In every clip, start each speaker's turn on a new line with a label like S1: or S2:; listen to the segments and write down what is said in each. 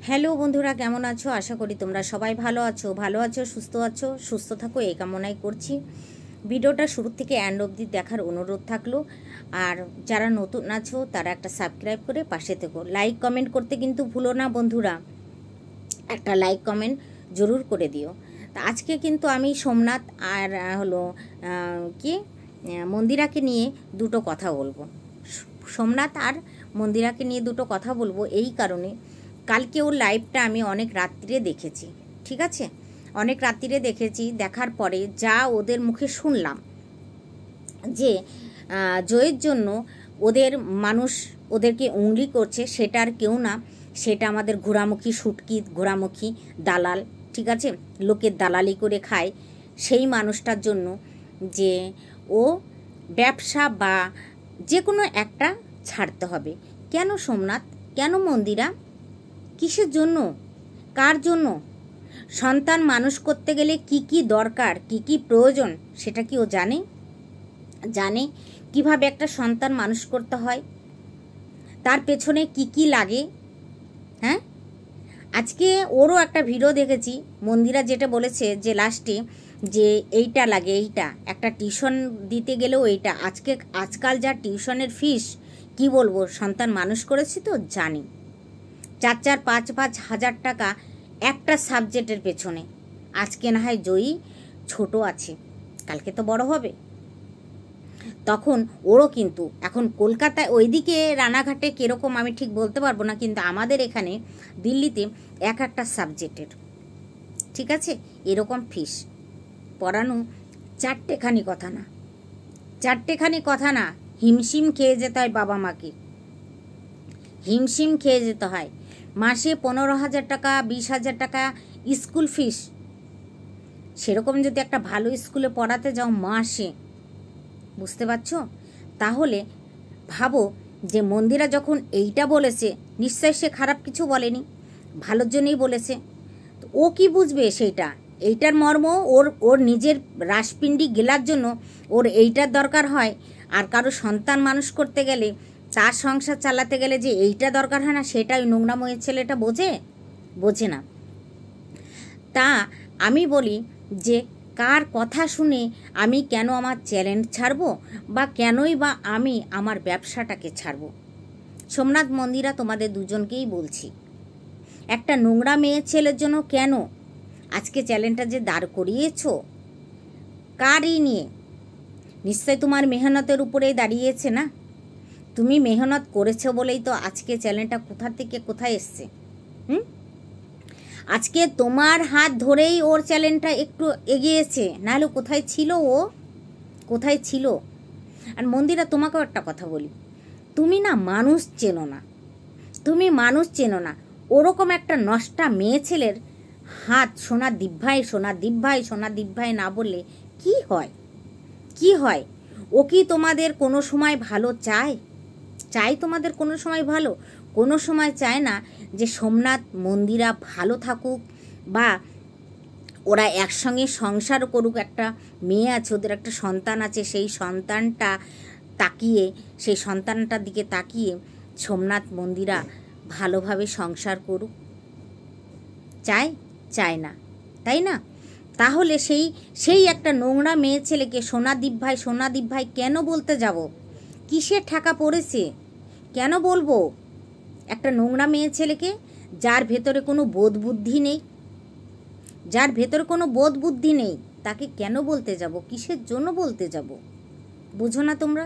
S1: Hello বন্ধুরা, কেমন আছো? আশা করি তোমরা সবাই ভালো আছো, সুস্থ থাকো এই কামনাই করছি। ভিডিওটা শুরু থেকে এন্ড অবধি দেখার অনুরোধ থাকলো। আর যারা নতুন আছো তারা একটা সাবস্ক্রাইব করে পাশে থেকো। লাইক কমেন্ট করতে কিন্তু ভুলো না বন্ধুরা, একটা লাইক কমেন্ট জরুর করে দিও। তা আজকে কিন্তু আমি সোমনাথ আর মন্দিরাকে নিয়ে দুটো কথা বলবো। সোমনাথ আর মন্দিরাকে নিয়ে দুটো কথা বলবো এই কারণে, কালকে ওর লাইভটা আমি অনেক রাত্রিরে দেখেছি, ঠিক আছে? অনেক রাত্রিরে দেখেছি। দেখার পরে যা ওদের মুখে শুনলাম যে জয়ের জন্য মানুষ ওদেরকে উংলি করছে, সেটা আর কেউ না, সেটা আমাদের ঘোরামুখী সুটকি, ঘোরামুখী দালাল, ঠিক আছে? লোকের দালালি করে খায় সেই মানুষটার জন্য যে ও ব্যবসা বা যে কোনো একটা ছাড়তে হবে। কেন সোমনাথ, কেন মন্দিরা, কিসের জন্য, কার জন্য? সন্তান মানুষ করতে গেলে কি কি দরকার, কি কি প্রয়োজন, সেটা কি ও জানে? কিভাবে একটা সন্তান মানুষ করতে হয়, তার পেছনে কি কি লাগে? হ্যাঁ, আজকে ওরও একটা ভিডিও দেখেছি, মন্দিরা যেটা বলেছে যে লাস্টে যে এইটা লাগে, এইটা একটা টিউশন দিতে গেলেও এইটা, আজকাল যা টিউশনের ফিস, কি বলবো, সন্তান মানুষ করেছি তো জানি, 4-5 হাজার টাকা একটা সাবজেক্টের পেছনে। আজকে না হয় জয়ী ছোট আছে, কালকে তো বড় হবে, তখন ওরও কিন্তু এখন কলকাতায় ওইদিকে রানাঘাটে কীরকম আমি ঠিক বলতে পারবো না, কিন্তু আমাদের এখানে দিল্লিতে একটা সাবজেক্টের, ঠিক আছে, এরকম ফিস পড়ানো। চারটেখানি কথা না, হিমশিম খেয়ে যেতে হয় বাবা মাকে, হিমশিম খেয়ে যেতে হয়। মাসে 15,000 টাকা, 20,000 টাকা স্কুল ফিস। সেরকম যদি একটা ভালো স্কুলে পড়াতে যাও মাসে, বুঝতে পারছো? তাহলে ভাবো যে মন্দিরা যখন এইটা বলেছে, নিশ্চয় সে খারাপ কিছু বলেনি, ভালোর জন্যই বলেছে। তো ও কি বুঝবে সেইটা? এইটার মর্ম ওর নিজের রাসপিণ্ডি গেলার জন্য ওর এইটার দরকার হয়। আর কারো সন্তান মানুষ করতে গেলে, তার সংসার চালাতে গেলে যে এইটা দরকার হয় না, সেটাই নোংরাময়ের ছেলেটা বোঝে না। তা আমি বলি যে কার কথা শুনে আমি কেন আমার চ্যালেঞ্জ ছাড়বো, বা কেনই বা আমি আমার ব্যবসাটাকে ছাড়বো? সোমনাথ, মন্দিরা, তোমাদের দুজনকেই বলছি, একটা নোংরা মেয়ে ছেলের জন্য কেন আজকে চ্যালেঞ্জটা যে দাঁড় করিয়েছো, কারই নিয়ে? নিশ্চয় তোমার মেহনতের উপরেই দাঁড়িয়েছে না? তুমি মেহনত করেছো বলেই তো আজকে চ্যালেঞ্জটা কোথা থেকে কোথায় এসছে। আজকে তোমার হাত ধরেই ওর চ্যালেঞ্জটা একটু এগিয়েছে, নাহলে কোথায় ছিল? আর মন্দিরা, তোমাকেও একটা কথা বলি, তুমি মানুষ চেনো না। ওরকম একটা নষ্টা মেয়ে ছেলের হাত সোনা দিব্যাই না বললে কি হয়? ও কি তোমাদের কোনো সময় ভালো চায় তোমাদের কোনো সময় ভালো? কোনো সময় চায় না যে সোমনাথ মন্দিরা ভালো থাকুক, বা ওরা একসঙ্গে সংসার করুক। একটা মেয়ে আছে, ওদের একটা সন্তান আছে, সেই সন্তানটার দিকে তাকিয়ে সোমনাথ মন্দিরা ভালোভাবে সংসার করুক, চায় না, তাই না? তাহলে সেই একটা নোংরা মেয়ে ছেলেকে সোনাদীপ ভাই কেন বলতে যাব? কিসের ঠাকা পড়েছে? কেন বলবো একটা নোংরা মেয়ে ছেলেকে, যার ভেতরে কোনো বোধ বুদ্ধি নেই, তাকে কেন বলতে যাব? কিসের জন্য বলতে যাব? বুঝো না তোমরা?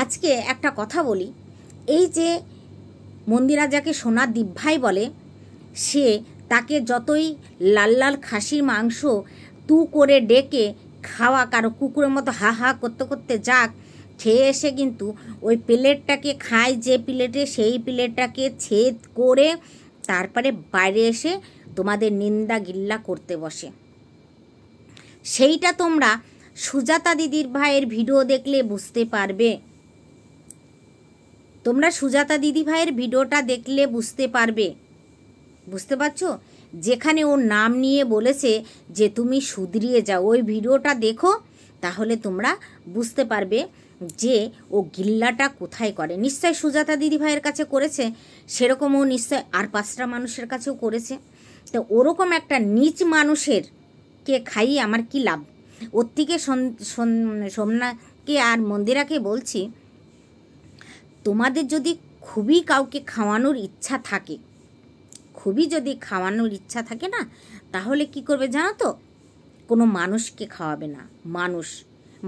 S1: আজকে একটা কথা বলি, এই যে মন্দিরা যাকে সোনাদীপ ভাই বলে, সে তাকে যতই লাল খাসির মাংস তু করে ডেকে খাওয়া, কারো কুকুরের মতো হা হা করতে করতে যাক, খেয়ে এসে কিন্তু ওই প্লেটটাকে খায় যে প্লেটে, সেই প্লেটটাকে ছেদ করে তারপরে বাইরে এসে তোমাদের নিন্দা গিল্লা করতে বসে। সেইটা তোমরা সুজাতা দিদির ভাইয়ের ভিডিও দেখলে বুঝতে পারবে। ভিডিওটা দেখলে বুঝতে পারবে, বুঝতে পারছো? যেখানে ওর নাম নিয়ে বলেছে যে তুমি শুধরিয়ে যাও, ওই ভিডিওটা দেখো, তাহলে তোমরা বুঝতে পারবে যে ও গিল্লাটা কোথায় করে। নিশ্চয় সুজাতা দিদিভাইয়ের কাছে করেছে, সেরকম ও নিশ্চয় আর 5টা মানুষের কাছেও করেছে। তো ওরকম একটা নীচ মানুষের কে খাইয়ে আমার কি লাভ? ওর থেকে সোমনাকে আর মন্দিরাকে বলছি, তোমাদের যদি খুবই কাউকে খাওয়ানোর ইচ্ছা থাকে, খুবই যদি খাওয়ানোর ইচ্ছা থাকে না, তাহলে কি করবে জানো তো? কোনো মানুষকে খাওয়াবে না।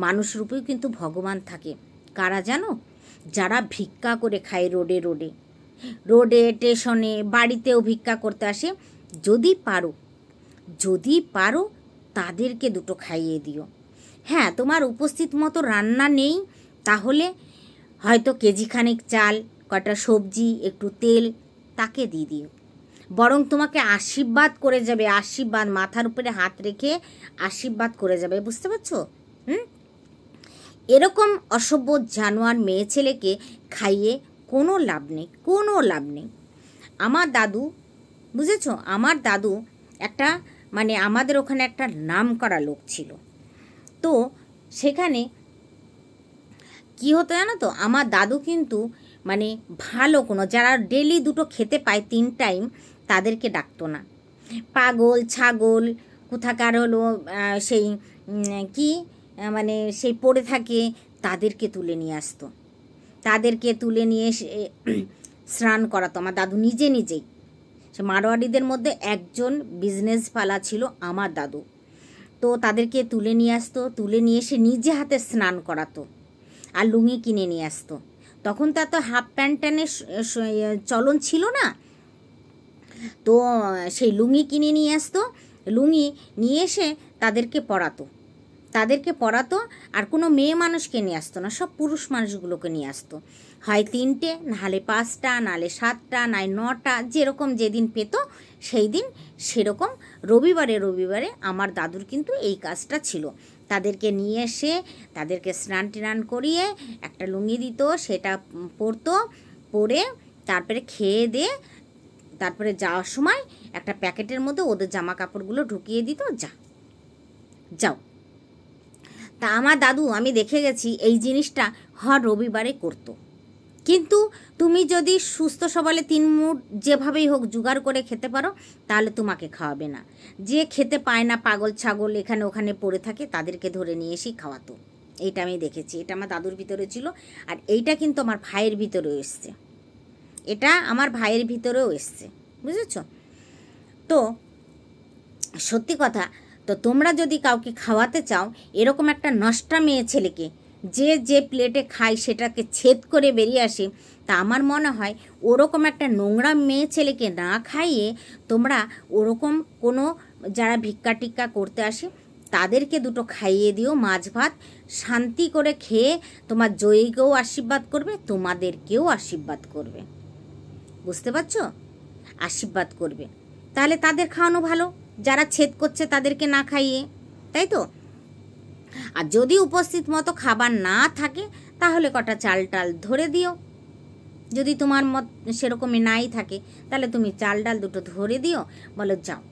S1: মানুষ রূপেও কিন্তু ভগবান থাকে। কারা জানো? যারা ভিক্ষা করে খায় রোডে স্টেশনে, বাড়িতেও ভিক্ষা করতে আসে। যদি পারো তাদেরকে দুটো খাইয়ে দিও। হ্যাঁ, তোমার উপস্থিত মতো রান্না নেই, তাহলে হয়তো কেজিখানেক চাল, কটা সবজি, একটু তেল তাকে দিয়ে দিও। বরং তোমাকে আশীর্বাদ করে যাবে, আশীর্বাদ, মাথার উপরে হাত রেখে আশীর্বাদ করে যাবে। বুঝতে পারছো? এরকম অসভ্য জানোয়ার মেয়ে ছেলেকে খাইয়ে কোনো লাভ নেই। আমার দাদু, বুঝেছো, আমার দাদু একটা মানে আমাদের ওখানে একটা নাম করা লোক ছিল। তো সেখানে কি হতো জানো তো? আমার দাদু কিন্তু মানে ভালো কোনো, যারা ডেলি দুটো খেতে পায় 3 টাইম, তাদেরকে ডাকতো না। পাগল ছাগল কোথাকার হলো সেই কি মানে সেই পড়ে থাকে, তাদেরকে তুলে নিয়ে আসতো। তাদেরকে তুলে নিয়ে স্নান করাতো আমার দাদু নিজেই। সে মারোয়াড়িদের মধ্যে একজন বিজনেসওয়ালা ছিল আমার দাদু। তো তাদেরকে তুলে নিয়ে আসতো, তুলে নিয়ে এসে নিজে হাতে স্নান করাতো আর লুঙ্গি কিনে নিয়ে আসতো। তখন তো এত হাফ প্যান্টের চলন ছিল না। তো সেই লুঙ্গি কিনে নিয়ে আসতো, লুঙ্গি নিয়ে এসে তাদেরকে পরাতো আর কোনো মেয়ে মানুষকে নিয়ে আসতো না, সব পুরুষ মানুষগুলোকে নিয়ে আসতো। হয় 3টে, নাহলে 5টা, নাহলে 7টা, নয় 9টা, যেরকম যেদিন পেত সেই দিন সেরকম। রবিবারে আমার দাদুর কিন্তু এই কাজটা ছিল। তাদেরকে নিয়ে এসে তাদেরকে স্নান টান করিয়ে একটা লুঙ্গি দিত, সেটা পরে তারপরে খেয়ে দিয়ে তারপরে যাওয়ার সময় একটা প্যাকেটের মধ্যে ওদের জামা কাপড়গুলো ঢুকিয়ে দিত, যাও। তা আমার দাদু আমি দেখে গেছি এই জিনিসটা হর রবিবারে করতো। কিন্তু তুমি যদি সুস্থ সবলে 3 মুঠ যেভাবেই হোক জোগাড় করে খেতে পারো, তাহলে তোমাকে খাওয়াবে না। যে খেতে পায় না, পাগল ছাগল এখানে ওখানে পড়ে থাকে, তাদেরকে ধরে নিয়ে এসেই খাওয়াতো। এইটা আমি দেখেছি, এটা আমার দাদুর ভিতরে ছিল। আর এইটা কিন্তু আমার ভাইয়ের ভিতরেও এসছে, বুঝেছ? তো সত্যি কথা, তো তোমরা যদি কাউকে খাওয়াতে চাও, এরকম একটা নষ্টা মেয়ে ছেলেকে, যে প্লেটে খায় সেটাকে ছেদ করে বেরিয়ে আসে, তা আমার মনে হয় ওরকম একটা নোংরা মেয়ে ছেলেকে না খাইয়ে তোমরা ওরকম কোনো যারা ভিক্ষা টিক্কা করতে আসে তাদেরকে দুটো খাইয়ে দিও, মাছ ভাত, শান্তি করে খেয়ে তোমার জয়ীকেও আশীর্বাদ করবে, তোমাদেরকেও আশীর্বাদ করবে। বুঝতে পারছো? আশীর্বাদ করবে। তাহলে তাদের খাওয়ানো ভালো, যারা ছেদ করছে তাদেরকে না খাইয়ে, তাই তো? আর যদি উপস্থিত মতো খাবার না থাকে, তাহলে কটা চাল ডাল ধরে দিও। যদি তোমার মত সেরকমই নাই থাকে, তাহলে তুমি চাল ডাল দুটো ধরে দিও, বলো যাও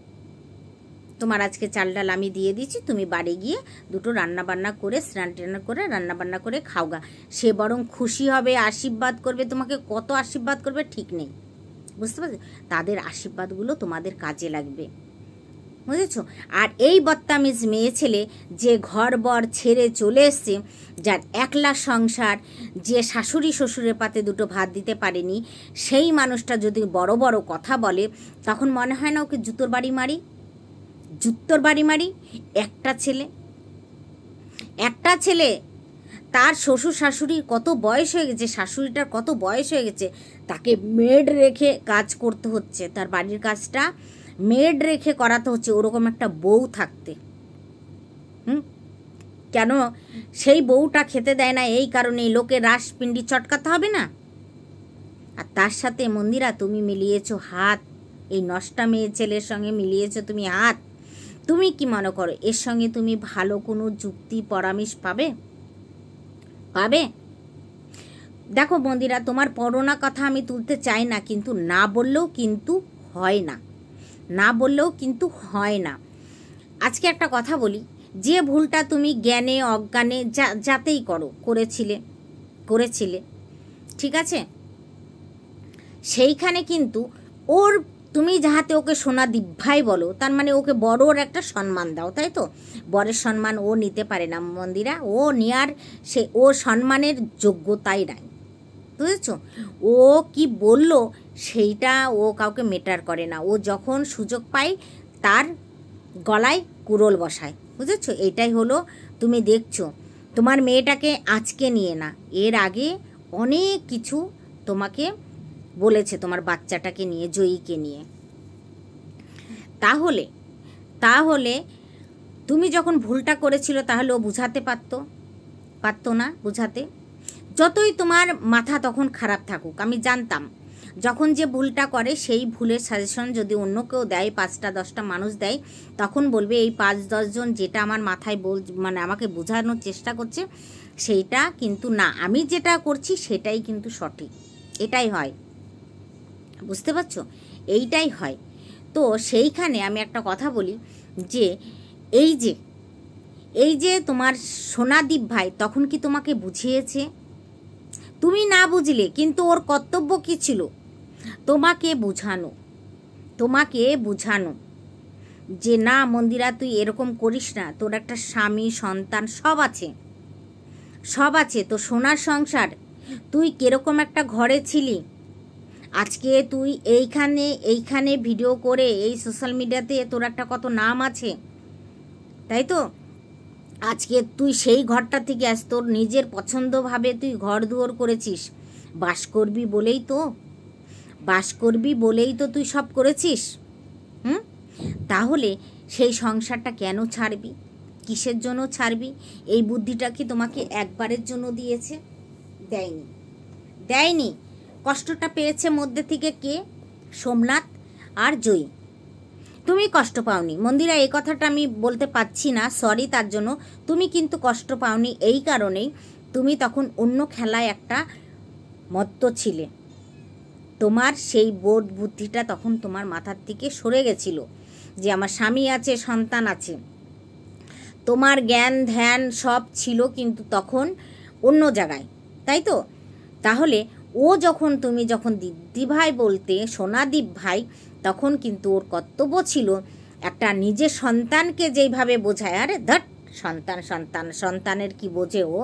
S1: তোমার আজকে চাল ডাল আমি দিয়ে দিচ্ছি, তুমি বাড়ি গিয়ে দুটো রান্নাবান্না করে স্নান টান করে রান্নাবান্না করে খাওগা। সে বরং খুশি হবে, আশীর্বাদ করবে তোমাকে, কত আশীর্বাদ করবে ঠিক নেই। বুঝতে পারছো? তাদের আশীর্বাদগুলো তোমাদের কাজে লাগবে, বুঝেছো? আর এই বদতামিজ মেয়ে ছেলে যে ঘর বর ছেড়ে চলে এসছে, যার একলা সংসার, যে শাশুড়ি শ্বশুরের পাতে দুটো ভাত দিতে পারেনি, সেই মানুষটা যদি বড় বড় কথা বলে, তখন মনে হয় না ওকে জুতোর বাড়ি মারি। একটা ছেলে তার শ্বশুর শাশুড়ির কত বয়স হয়ে গেছে, শাশুড়িটার কত বয়স হয়ে গেছে, তাকে মেড রেখে কাজ করতে হচ্ছে, তার বাড়ির কাজটা মেড রেখে করাতে হচ্ছে, ওরকম একটা বউ থাকতে। কেন সেই বউটা খেতে দেয় না? এই কারণে লোকের রাসপিণ্ডি চটকাতে হবে না? আর তার সাথে মন্দিরা তুমি মিলিয়েছো হাত, এই নষ্টা মেয়ে ছেলের সঙ্গে মিলিয়েছো তুমি হাত। তুমি কি মনে করো এর সঙ্গে তুমি ভালো কোনো যুক্তি পরামর্শ পাবে? দেখো মন্দিরা, তোমার পরোনা কথা আমি তুলতে চাই না, কিন্তু না বললেও কিন্তু হয় না। আজকে একটা কথা বলি, যে ভুলটা তুমি জ্ঞানে অজ্ঞানে যাতেই করেছিলে, ঠিক আছে, সেইখানে কিন্তু ওর তুমি যাহাতে ওকে সোনা দিভাই বলো, তার মানে ওকে বড়োর একটা সম্মান দাও, তাই তো? বরের সম্মান ও নিতে পারে না মন্দিরা, ও নেয়ার ও সম্মানের যোগ্যতাই নাই, বুঝেছো? ও কি বলল সেইটা ও কাউকে মেটার করে না, ও যখন সুযোগ পায় তার গলায় কুড়োল বসায়, বুঝেছো? এইটাই হলো, তুমি দেখছো তোমার মেয়েটাকে আজকে নিয়ে না, এর আগে অনেক কিছু তোমাকে বলেছে তোমার বাচ্চাটাকে নিয়ে, জয়ীকে নিয়ে। তাহলে তুমি যখন ভুলটা করেছিল তাহলে ও বুঝাতে পারতো না বুঝাতে? যতই তোমার মাথা তখন খারাপ থাকুক, আমি জানতাম যখন যে ভুলটা করে সেই ভুলের সাজেশন যদি অন্য কেউ দেয়, 5-10টা মানুষ দেয়, তখন বলবে এই 5-10 জন যেটা আমার মাথায় মানে আমাকে বোঝানোর চেষ্টা করছে সেইটা কিন্তু না, আমি যেটা করছি সেটাই কিন্তু সঠিক। এটাই হয়, বুঝতে পারছো? এইটাই হয়। তো সেইখানে আমি একটা কথা বলি যে এই যে তোমার সোনাদীপ ভাই তখন কি তোমাকে বুঝিয়েছে? তুমি না বুঝলে, কিন্তু ওর কর্তব্য কী ছিল? তোমাকে বুঝানো যে না মন্দিরা তুই এরকম করিস না, তোর একটা স্বামী সন্তান সব আছে, তো সোনার সংসার, তুই কিরকম একটা ঘরে ছিলি, আজকে তুই এইখানে ভিডিও করে এই সোশ্যাল মিডিয়াতে তোর একটা কত নাম আছে, তাই তো? আজকে তুই সেই ঘরটা থেকে তোর নিজের পছন্দভাবে তুই ঘর দুয়ার করেছিস, বাস করবি বলেই তো তুই সব করেছিস। তাহলে সেই সংসারটা কেন ছাড়বি? কিসের জন্য ছাড়বি? এই বুদ্ধিটা কি তোমাকে একবারের জন্য দিয়েছে? দেয়নি। কষ্টটা পেয়েছে মধ্যে থেকে কে? সোমনাথ আর জয়ী। তুমি কষ্ট পাওনি মন্দিরা, এই কথাটা আমি বলতে পারছি না, সরি তার জন্য। তুমি কিন্তু কষ্ট পাওনি এই কারণেই তুমি তখন অন্য খেলায় একটা মত্ত ছিলে, তোমার সেই বোধ বুদ্ধিটা তখন তোমার মাথার থেকে সরে গেছিল যে আমার স্বামী আছে, সন্তান আছে, তোমার জ্ঞান ধ্যান সব ছিল কিন্তু তখন অন্য জায়গায়, তাই তো? তাহলে তুমি যখন দিদিভাই বলতে সোনাদীপ ভাই, তখন কিন্তু ওর কর্তব্য ছিল একটা নিজের সন্তানকে যেইভাবে বোঝায়, আরে ধট সন্তানের কি বোঝে ও?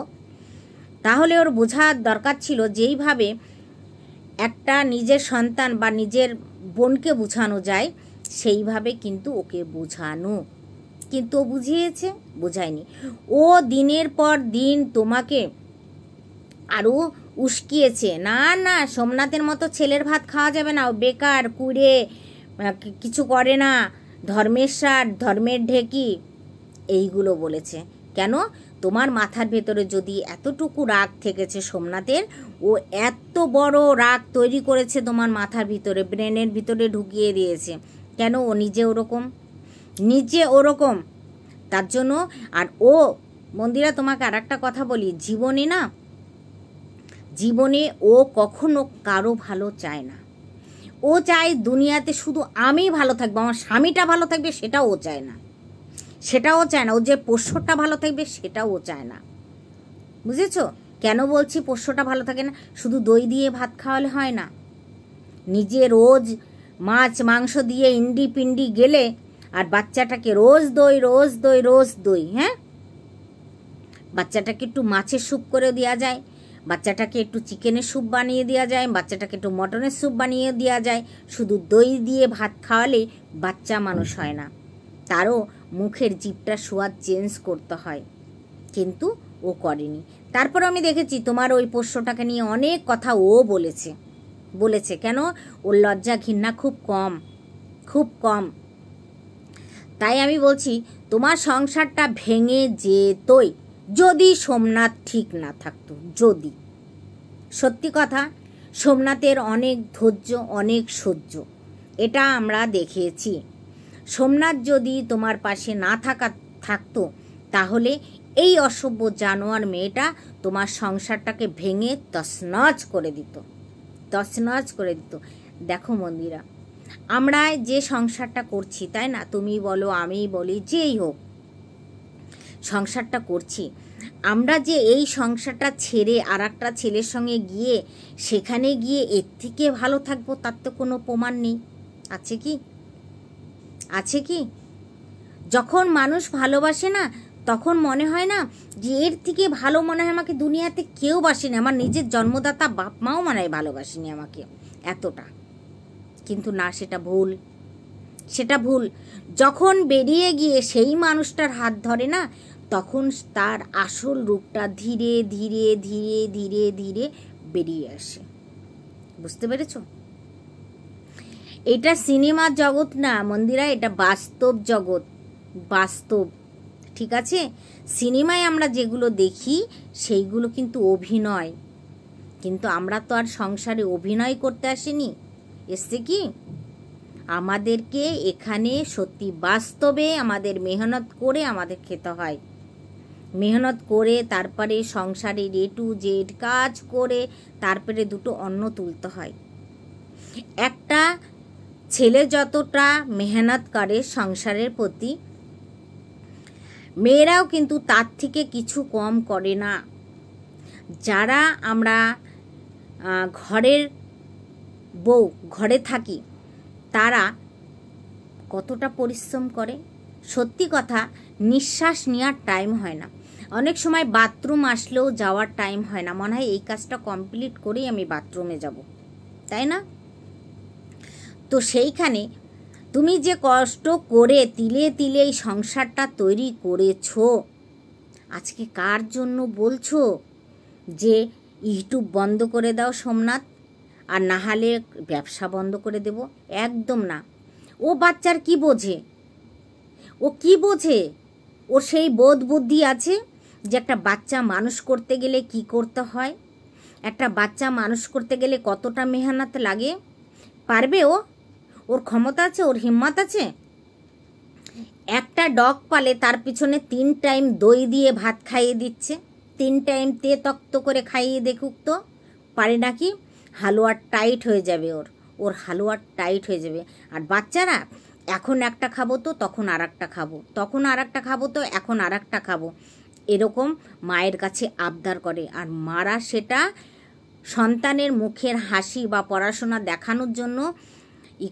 S1: তাহলে ওর বোঝার দরকার ছিল যেইভাবে একটা নিজের সন্তান বা নিজের বোনকে বোঝানো যায় সেইভাবে কিন্তু ওকে বোঝানো, কিন্তু ও বুঝিয়েছে? বোঝায়নি। ও দিনের পর দিন তোমাকে আরও উস্কিয়েছে, না সোমনাথের মতো ছেলের ভাত খাওয়া যাবে না, ও বেকার, কুড়ে, কিছু করে না, ধর্মের সার, ধর্মের ঢেকি, এইগুলো বলেছে। কেন? তোমার মাথার ভেতরে যদি এতটুকু রাগ থেকেছে সোমনাথের, ও এত বড় রাগ তৈরি করেছে তোমার মাথার ভিতরে, ব্রেনের ভিতরে ঢুকিয়ে দিয়েছে। কেন? ও নিজে ওরকম তার জন্য। আর ও মন্দিরা তোমাকে আর একটা কথা বলি, জীবনে ও কখনো কারো ভালো চায় না। ও চায় দুনিয়াতে শুধু আমি ভালো থাকবো, আমার স্বামীটা ভালো থাকবে, সেটাও ও চায় না। ও যে পোষ্যটা ভালো থাকবে সেটাও ও চায় না, বুঝেছো? কেন বলছি পোষ্যটা ভালো থাকে না? শুধু দই দিয়ে ভাত খাওয়ালে হয় না, নিজে রোজ মাছ মাংস দিয়ে ইন্ডি পিন্ডি গেলে, আর বাচ্চাটাকে রোজ দই, হ্যাঁ, বাচ্চাটাকে একটু মাছের স্যুপ করে দেওয়া যায়, বাচ্চাটাকে একটু চিকেনের স্যুপ বানিয়ে দেওয়া যায়, বাচ্চাটাকে একটু মটনের স্যুপ বানিয়ে দেওয়া যায়। শুধু দই দিয়ে ভাত খাওয়ালে বাচ্চা মানুষ হয় না, তারও মুখের জিভটা স্বাদ চেঞ্জ করতে হয়, কিন্তু ও করেনি। তারপর আমি দেখেছি তোমার ওই পোষ্যটাকে নিয়ে অনেক কথা ও বলেছে। কেন? ওর লজ্জা ঘৃণা খুব কম। তাই আমি বলছি তোমার সংসারটা ভেঙে যেতই যদি সোমনাথ ঠিক না থাকতো। যদি সত্যি কথা, সোমনাথের অনেক ধৈর্য, অনেক সহ্য, এটা আমরা দেখেছি। সোমনাথ যদি তোমার পাশে না থাকতো তাহলে এই অসভ্য জানোয়ার মেয়েটা তোমার সংসারটাকে ভেঙে তছনছ করে দিত। দেখো মন্দিরা, আমরা যে সংসারটা করছি, তাই না, তুমি বলো আমি বলি যেই হোক, সংসারটা করছি, আমরা যে এই সংসারটা ছেড়ে আর একটা ছেলের সঙ্গে গিয়ে সেখানে গিয়ে এর থেকে ভালো থাকবো তার তো কোনো প্রমাণ নেই। আছে কি? আছে কি? যখন মানুষ ভালোবাসে না তখন মনে হয় না যে এর থেকে ভালো মনে হয় আমাকে দুনিয়াতে কেউ বাসেনি, আমার নিজের জন্মদাতা বাপ মাও মনে হয় ভালোবাসেনি আমাকে এতটা। কিন্তু না, সেটা ভুল, সেটা ভুল। যখন বেরিয়ে গিয়ে সেই মানুষটার হাত ধরে না, তখন তার আসল রূপটা ধীরে ধীরে ধীরে ধীরে ধীরে বেরিয়ে আসে। বুঝতে পেরেছ? এটা সিনেমার জগৎ না মন্দিরা, এটা বাস্তব জগৎ, বাস্তব। ঠিক আছে? সিনেমায় আমরা যেগুলো দেখি সেইগুলো কিন্তু অভিনয়, কিন্তু আমরা তো আর সংসারে অভিনয় করতে আসিনি। এসছে কি আমাদেরকে এখানে সত্যি বাস্তবে আমাদের মেহনত করে আমাদের খেতে হয়, মেহনত করে তারপরে সংসারের A to Z কাজ করে তারপরে দুটো অন্ন তুলতে হয়। একটা ছেলে যতটা মেহনত করে সংসারের প্রতি, মেয়েরাও কিন্তু তার থেকে কিছু কম করে না। যারা আমরা ঘরের বউ, ঘরে থাকি, তারা কতটা পরিশ্রম করে সত্যি কথা, নিঃশ্বাস নেওয়ার টাইম হয় না। অনেক সময় বাথরুম আসলেও যাওয়ার টাইম হয় না, মনে হয় এই কাজটা কমপ্লিট করেই আমি বাথরুমে যাব, তাই না? তো সেইখানে তুমি যে কষ্ট করে তিলে তিলে এই সংসারটা তৈরি করেছো, আজকে কার জন্য বলছো যে ইউটিউব বন্ধ করে দাও সোমনাথ, আর না হলে ব্যবসা বন্ধ করে দেব? একদম না। ও বাচ্চার কি বোঝে? ও কি বোঝে? ওর সেই বোধ বুদ্ধি আছে যে একটা বাচ্চা মানুষ করতে গেলে কি করতে হয়, একটা বাচ্চা মানুষ করতে গেলে কতটা মেহনত লাগে? পারবে ও? ওর ক্ষমতা আছে? ওর হিম্মত আছে? একটা ডগ পালে তার পিছনে 3 টাইম দই দিয়ে ভাত খাইয়ে দিচ্ছে, 3 টাইম তক্ত করে খাইয়ে দেখুক তো, পারে নাকি? হালুয়া টাইট হয়ে যাবে, ওর হালুয়া টাইট হয়ে যাবে। আর বাচ্চারা এখন একটা খাবো তো তখন আর একটা খাবো, তখন আর একটা খাবো তো এখন আর একটা খাবো, এরকম মায়ের কাছে আবদার করে। আর মারা সেটা সন্তানের মুখের হাসি বা পড়াশোনা দেখানোর জন্য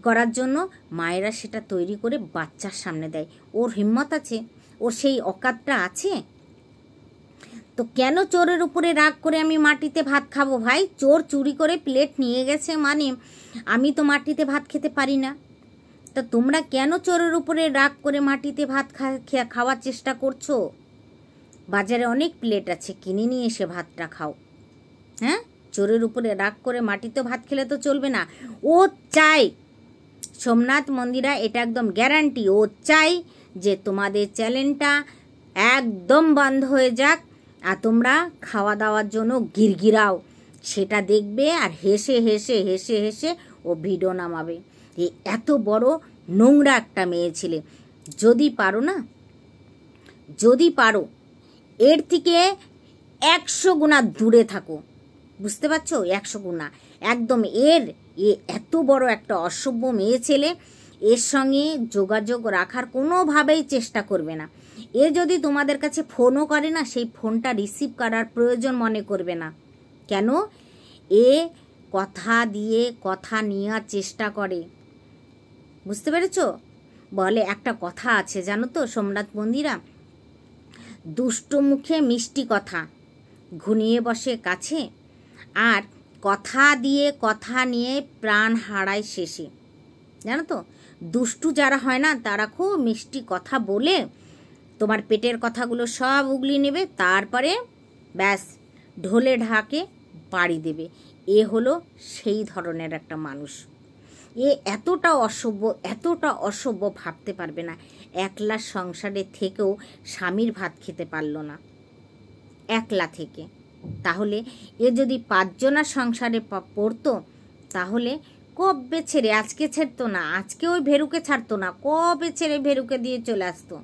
S1: করার জন্য মায়েরা সেটা তৈরি করে বাচ্চার সামনে দেয়। ওর হিম্মত আছে? ওর সেই অকাতটা আছে? তো কেন চোরের উপরে রাগ করে আমি মাটিতে ভাত খাবো? ভাই, চোর চুরি করে প্লেট নিয়ে গেছে মানে আমি তো মাটিতে ভাত খেতে পারি না। তা তোমরা কেন চোরের উপরে রাগ করে মাটিতে ভাত খাওয়ার চেষ্টা করছো? বাজারে অনেক প্লেট আছে, কিনে নিয়ে এসে ভাতটা খাও। হ্যাঁ, চোরের উপরে রাগ করে মাটিতে ভাত খেলে তো চলবে না। ও চাই, সোমনাথ মন্দিরা, এটা একদম গ্যারান্টি, ও চাই যে তোমাদের চ্যানেলটা একদম বন্ধ হয়ে যাক আর তোমরা খাওয়া দাওয়ার জন্য গিরগিরাও, সেটা দেখবে আর হেসে হেসে হেসে হেসে ও ভিডিও নামাবে। এই এত বড় নোংরা একটা মেয়ে ছেলে, যদি পারো না, যদি পারো এর থেকে 100 গুণা দূরে থাকো। বুঝতে পারছো? 100 গুণা একদম। এত বড় একটা অসভ্য মেয়ে ছেলে, এর সঙ্গে যোগাযোগ রাখার কোনোভাবেই চেষ্টা করবে না। এ যদি তোমাদের কাছে ফোনও করে না, সেই ফোনটা রিসিভ করার প্রয়োজন মনে করবে না। কেন? এ কথা দিয়ে কথা নেওয়ার চেষ্টা করে। বুঝতে পেরেছো? বলে একটা কথা আছে জানো তো সোমনাথ মন্দিরা, দুষ্ট মুখে মিষ্টি কথা, ঘুনিয়ে বসে কাছে, আর কথা দিয়ে কথা নিয়ে প্রাণ হারায় শেষে। জানো তো, দুষ্টু যারা হয় না তারা খুব মিষ্টি কথা বলে তোমার পেটের কথাগুলো সব উগলি নেবে, তারপরে ব্যাস ঢোলে ঢাকে বাড়ি দেবে। এ হলো সেই ধরনের একটা মানুষ। এ এতটা অসভ্য ভাবতে পারবে না। একলা সংসারে থেকেও স্বামীর ভাত খেতে পারল না, একলা থেকে। তাহলে এ যদি 5 জনা সংসারে পড়তো তাহলে কবে ছেড়ে, আজকে ছাড়তো না, আজকে ওই ভেরুকে ছাড়তো না, কবে ছেড়ে ভেরুকে দিয়ে চলে আসতো।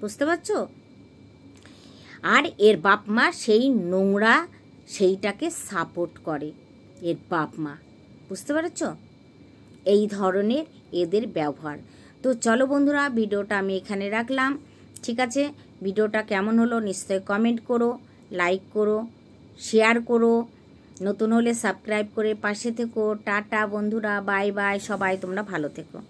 S1: বুঝতে পারছো? আর এর বাপ মা সেই নোংরা সেইটাকে সাপোর্ট করে, এর বাপ মা। বুঝতে পারছো? এই ধরনের এদের ব্যবহার। তো চলো বন্ধুরা, ভিডিওটা আমি এখানে রাখলাম। ঠিক আছে, ভিডিওটা কেমন হলো নিশ্চয়ই কমেন্ট করো, লাইক করো, শেয়ার করো, নতুন হলে সাবস্ক্রাইব করে পাশে থেকো। টাটা বন্ধুরা, বাই বাই, সবাই তোমরা ভালো থেকো।